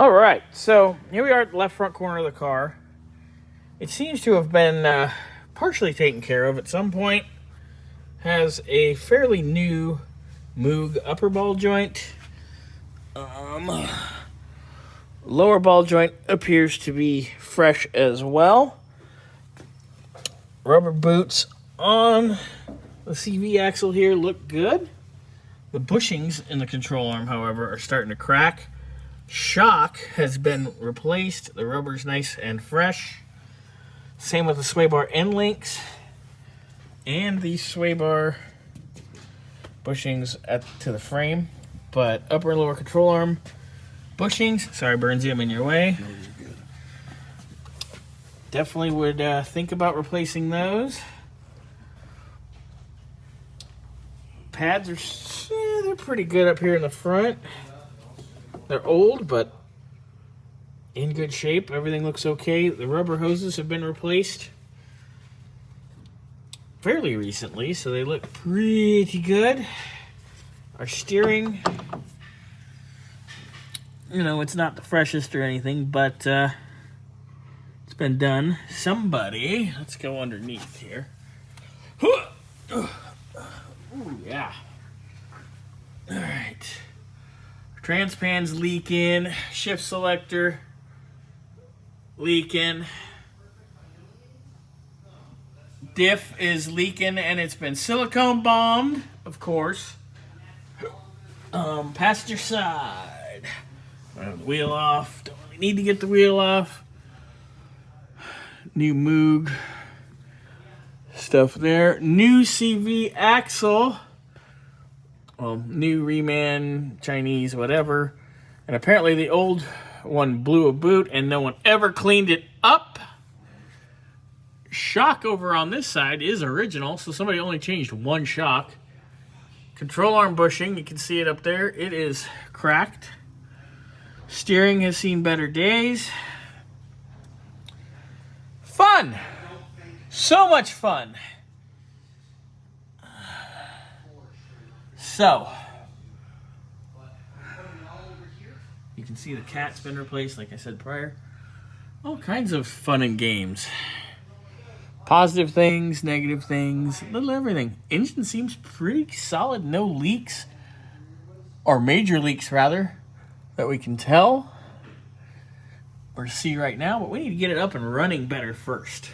All right, so here we are at the left front corner of the car. It seems to have been partially taken care of at some point. Has a fairly new Moog upper ball joint. Lower ball joint appears to be fresh as well. Rubber boots on the CV axle here look good. The bushings in the control arm, however, are starting to crack. Shock has been replaced. The rubber's nice and fresh. Same with the sway bar end links and the sway bar bushings to the frame. But upper and lower control arm bushings, sorry Burnsy, I'm in your way. No, you're good. Definitely would think about replacing those. Pads are they're pretty good up here in the front. They're old, but in good shape. Everything looks okay. The rubber hoses have been replaced fairly recently, so they look pretty good. Our steering, you know, it's not the freshest or anything, but it's been done. Somebody, let's go underneath here. Ooh, yeah. All right. Transpan's leaking, shift selector leaking. Diff is leaking and it's been silicone bombed, of course. Passenger side. Wheel off. Don't really need to get the wheel off. New Moog stuff there. New CV axle. Well, new reman, Chinese, whatever. And apparently the old one blew a boot and no one ever cleaned it up. Shock over on this side is original, so somebody only changed one shock. Control arm bushing, you can see it up there. It is cracked. Steering has seen better days. Fun! So much fun! So, you can see the cat's been replaced, like I said prior. All kinds of fun and games. Positive things, negative things, little everything. Engine seems pretty solid, no leaks, or major leaks rather, that we can tell or see right now, but we need to get it up and running better first.